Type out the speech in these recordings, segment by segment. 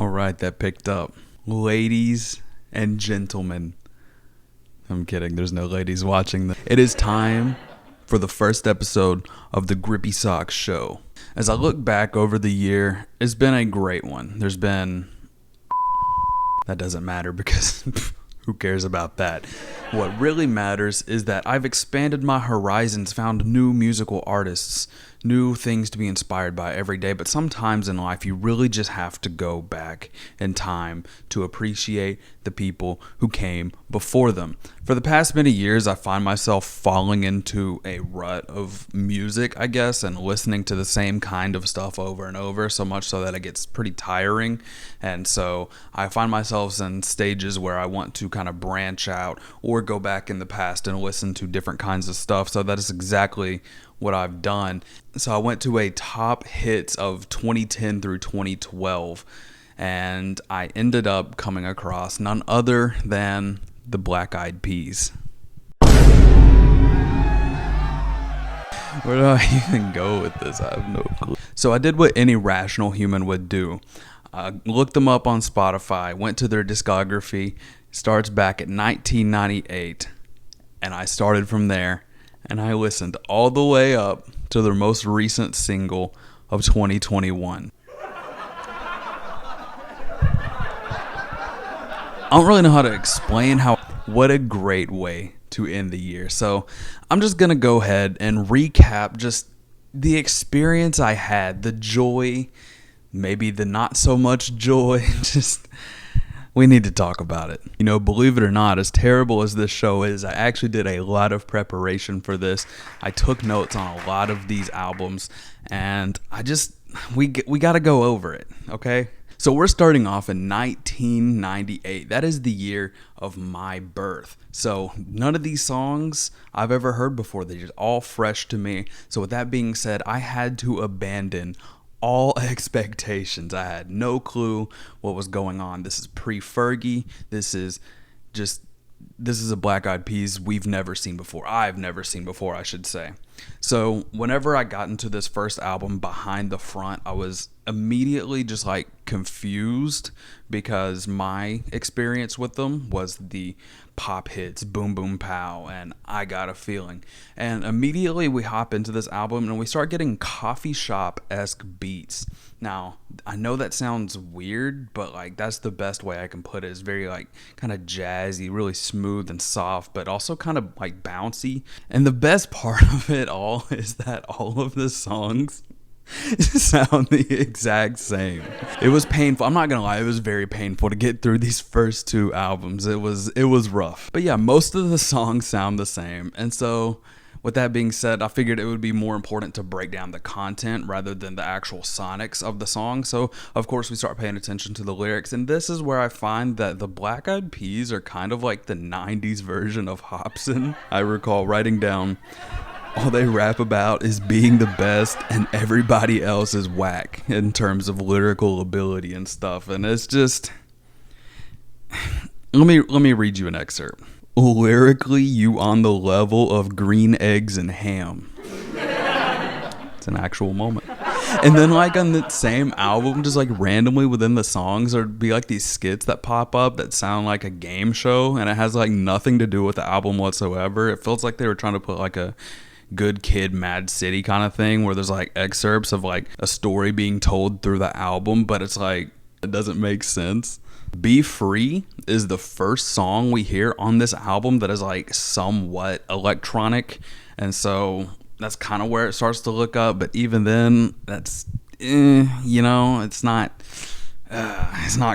All right, that picked up. Ladies and gentlemen. I'm kidding, there's no ladies watching this. It is time for the first episode of the Grippy Socks Show. As I look back over the year, it's been a great one. There's been... That doesn't matter because who cares about that? What really matters is that I've expanded my horizons, found new musical artists, new things to be inspired by every day. But sometimes in life, you really just have to go back in time to appreciate the people who came before them. For the past many years, I find myself falling into a rut of music, I guess, and listening to the same kind of stuff over and over, so much so that it gets pretty tiring. And so I find myself in stages where I want to kind of branch out or go back in the past and listen to different kinds of stuff. So that is exactly what I've done. So I went to a top hits of 2010 through 2012, and I ended up coming across none other than the Black Eyed Peas. Where do I even go with this? I have no clue. So I did what any rational human would do. Looked them up on Spotify, went to their discography, starts back at 1998, and I started from there, and I listened all the way up to their most recent single of 2021. I don't really know how to explain what a great way to end the year. So I'm just going to go ahead and recap just the experience I had, the joy, maybe the not so much joy. We need to talk about it. You know, believe it or not, as terrible as this show is, I actually did a lot of preparation for this. I took notes on a lot of these albums, and we got to go over it, okay? So we're starting off in 1998. That is the year of my birth. So none of these songs I've ever heard before. They're just all fresh to me. So with that being said, I had to abandon all expectations. I had no clue what was going on. This is pre-Fergie. This is a Black Eyed Peas we've never seen before. I've never seen before, I should say. So whenever I got into this first album, Behind the Front, I was immediately just like confused because my experience with them was the pop hits, Boom Boom Pow, and I Got a Feeling. And immediately we hop into this album and we start getting coffee shop-esque beats. Now, I know that sounds weird, but like that's the best way I can put it. It's very like kind of jazzy, really smooth and soft, but also kind of like bouncy. And the best part of it all is that all of the songs sound the exact same. It was painful. I'm not gonna lie, it was very painful to get through these first two albums. It was rough. But yeah, most of the songs sound the same. And so with that being said, I figured it would be more important to break down the content rather than the actual sonics of the song. So of course we start paying attention to the lyrics, and this is where I find that the Black Eyed Peas are kind of like the 90s version of Hobson. I recall writing down, all they rap about is being the best and everybody else is whack in terms of lyrical ability and stuff. And it's just... Let me read you an excerpt. Lyrically, you on the level of green eggs and ham. It's an actual moment. And then like on the same album, just like randomly within the songs, there'd be like these skits that pop up that sound like a game show, and it has like nothing to do with the album whatsoever. It feels like they were trying to put like a Good Kid, Mad City kind of thing, where there's like excerpts of like a story being told through the album, but it's like, it doesn't make sense. Be Free is the first song we hear on this album that is like somewhat electronic, and so that's kind of where it starts to look up. But even then, that's it's not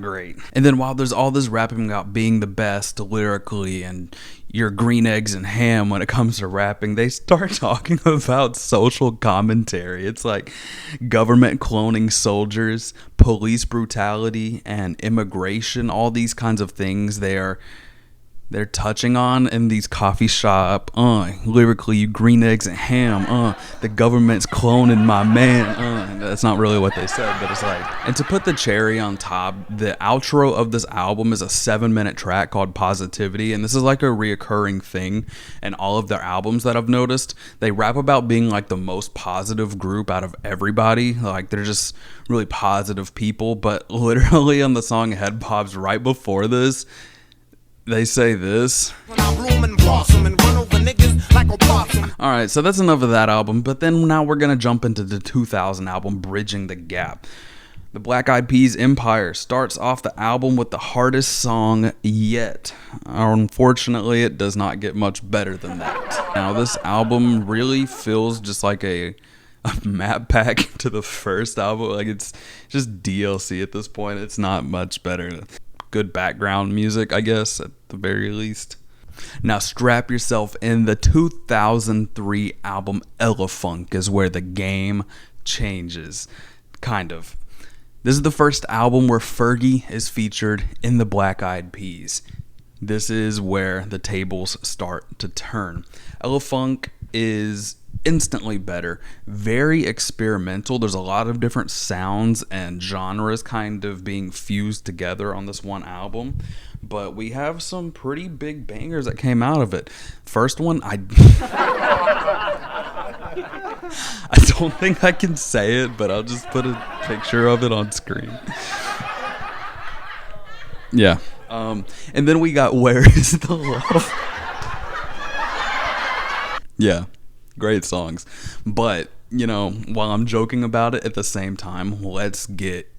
great. And then while there's all this rapping about being the best lyrically and your green eggs and ham when it comes to rapping, they start talking about social commentary. It's like government cloning soldiers, police brutality, and immigration, all these kinds of things. They're they're touching on in these coffee shop. Lyrically, you green eggs and ham. The government's cloning my man. That's not really what they said, but it's like. And to put the cherry on top, the outro of this album is a 7-minute track called Positivity, and this is like a reoccurring thing in all of their albums that I've noticed. They rap about being like the most positive group out of everybody. Like they're just really positive people, but literally on the song Head Bobs right before this, they say this. Alright, so that's enough of that album, but then now we're gonna jump into the 2000 album, Bridging the Gap. The Black Eyed Peas' Empire starts off the album with the hardest song yet. Unfortunately, it does not get much better than that. Now, this album really feels just like a map pack to the first album. Like, it's just DLC at this point. It's not much better. Good background music, I guess, at the very least. Now strap yourself in. The 2003 album Elefunk is where the game changes. Kind of. This is the first album where Fergie is featured in the Black Eyed Peas. This is where the tables start to turn. Elefunk is instantly better, very experimental. There's a lot of different sounds and genres kind of being fused together on this one album, but we have some pretty big bangers that came out of it. First one, I don't think I can say it, but I'll just put a picture of it on screen. Yeah. And then we got Where Is the Love? Yeah. Great songs. But, you know, while I'm joking about it, at the same time, Let's Get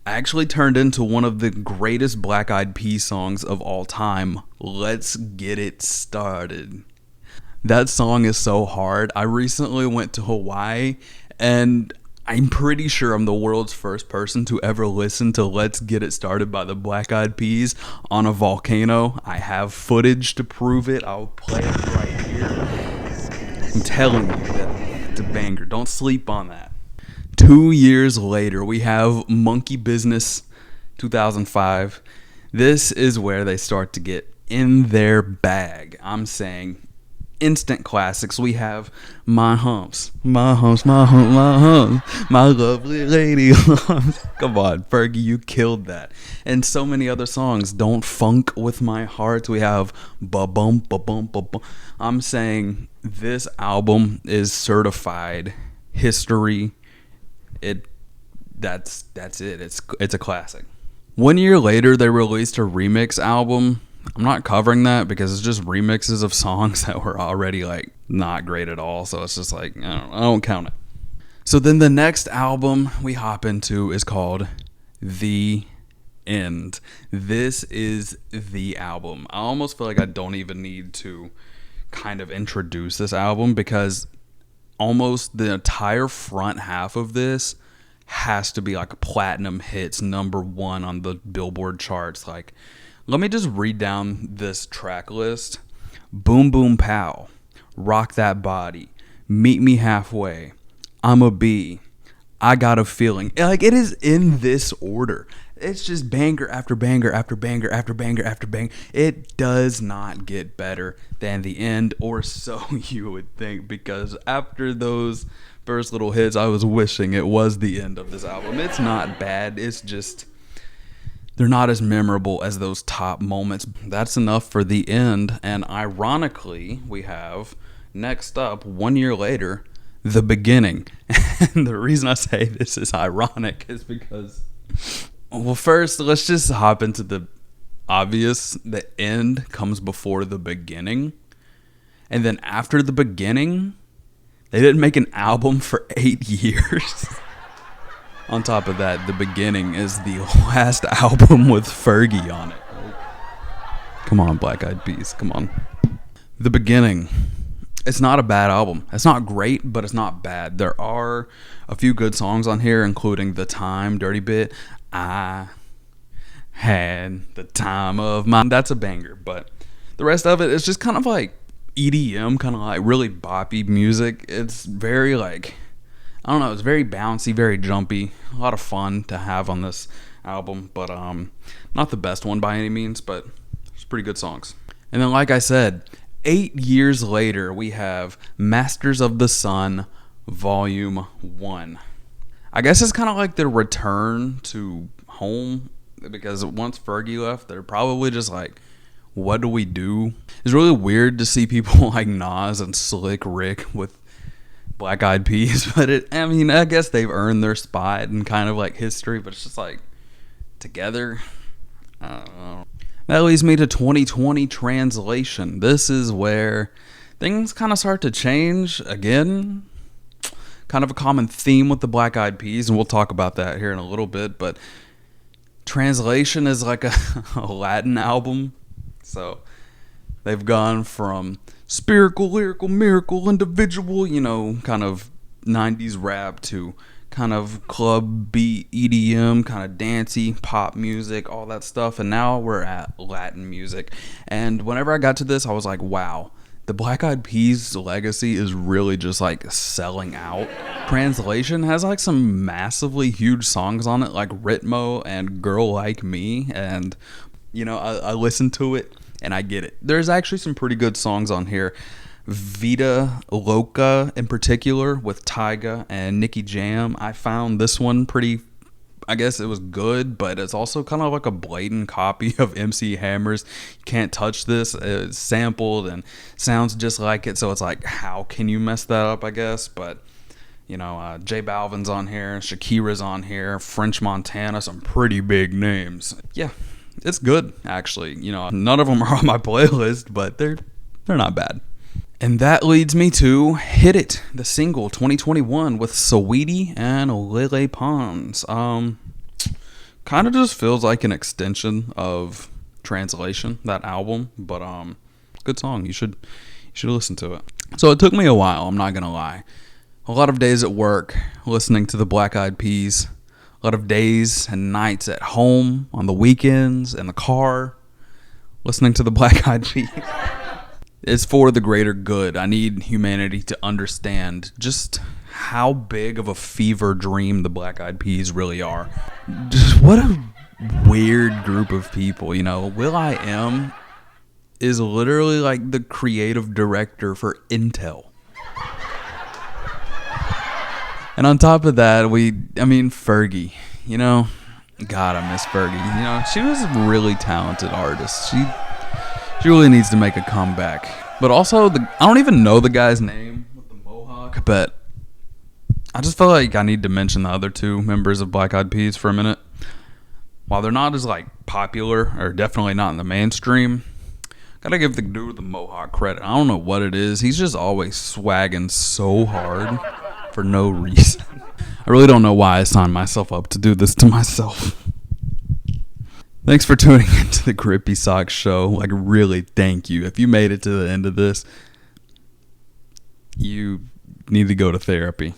actually turned into one of the greatest Black Eyed Peas songs of all time. Let's Get It Started. That song is so hard. I recently went to Hawaii, and I'm pretty sure I'm the world's first person to ever listen to Let's Get It Started by the Black Eyed Peas on a volcano. I have footage to prove it. I'll play it right here. I'm telling you that it's a banger. Don't sleep on that. 2 years later, we have Monkey Business 2005. This is where they start to get in their bag. I'm saying instant classics. We have My Humps, My Humps, My Humps, My Humps, My Lovely Lady Humps. Come on, Fergie, you killed that. And so many other songs. Don't Funk With My Heart. We have Ba-Bum, Ba-Bum, Ba-Bum. I'm saying this album is certified history. That's it. It's a classic. 1 year later, they released a remix album. I'm not covering that because it's just remixes of songs that were already like not great at all. So it's just like, I don't count it. So then the next album we hop into is called The End. This is the album. I almost feel like I don't even need to kind of introduce this album because almost the entire front half of this has to be like platinum hits, #1 on the Billboard charts. Like, let me just read down this track list. Boom Boom Pow, Rock That Body, Meet Me Halfway, I'm a Bee, I Got a Feeling. Like, it is in this order. It's just banger after banger after banger after banger after banger. It does not get better than The End, or so you would think, because after those first little hits, I was wishing it was the end of this album. It's not bad. It's just they're not as memorable as those top moments. That's enough for The End. And ironically, we have next up, 1 year later, The Beginning. And the reason I say this is ironic is because, well, first, let's just hop into the obvious. The end comes before the beginning. And then after the beginning, they didn't make an album for 8 years. On top of that, The Beginning is the last album with Fergie on it. Come on, Black Eyed Peas. Come on. The Beginning. It's not a bad album. It's not great, but it's not bad. There are a few good songs on here, including The Time, Dirty Bit. I had the time of my... That's a banger, but the rest of it is just kind of like EDM, kind of like really boppy music. It's very like... I don't know, it's very bouncy, very jumpy. A lot of fun to have on this album, but not the best one by any means, but It's pretty good songs. And then, like I said, 8 years later, we have Masters of the Sun, Volume 1. I guess it's kind of like the return to home, because once Fergie left, they're probably just like, what do we do? It's really weird to see people like Nas and Slick Rick with Black Eyed Peas, but I guess they've earned their spot in kind of like history, but it's just like, together, I don't know. That leads me to 2020 Translation. This is where things kind of start to change again. Kind of a common theme with the Black Eyed Peas, and we'll talk about that here in a little bit, but Translation is like a Latin album. So they've gone from spherical, lyrical, miracle, individual, kind of 90s rap to kind of club beat, EDM, kind of dancey, pop music, all that stuff. And now we're at Latin music. And whenever I got to this, I was like, wow, the Black Eyed Peas legacy is really just like selling out. Translation has like some massively huge songs on it, like Ritmo and Girl Like Me. And, I listened to it and I get it. There's actually some pretty good songs on here. Vida Loca in particular with Tyga and Nicky Jam. I found this one I guess it was good, but it's also kind of like a blatant copy of MC Hammer's Can't Touch This. It's sampled and sounds just like it, so it's like, how can you mess that up, I guess? But, J Balvin's on here, Shakira's on here, French Montana, some pretty big names. Yeah, it's good, actually. None of them are on my playlist, but they're not bad. And that leads me to Hit It, the single 2021 with Saweetie and Lele Pons. Kind of just feels like an extension of Translation, that album, but good song. You should listen to it. So it took me a while, I'm not gonna lie. A lot of days at work listening to the Black Eyed Peas. A lot of days and nights at home, on the weekends, in the car, listening to the Black Eyed Peas. It's for the greater good. I need humanity to understand just how big of a fever dream the Black Eyed Peas really are. Just what a weird group of people, Will.i.am is literally like the creative director for Intel. And on top of that, Fergie, God, I miss Fergie. She was a really talented artist. She really needs to make a comeback. But also, I don't even know the guy's name with the mohawk, but I just felt like I need to mention the other two members of Black Eyed Peas for a minute. While they're not as popular, or definitely not in the mainstream, gotta give the dude with the mohawk credit. I don't know what it is. He's just always swagging so hard for no reason. I really don't know why I signed myself up to do this to myself. Thanks for tuning into the Grippy Socks Show. Really, thank you. If you made it to the end of this, you need to go to therapy.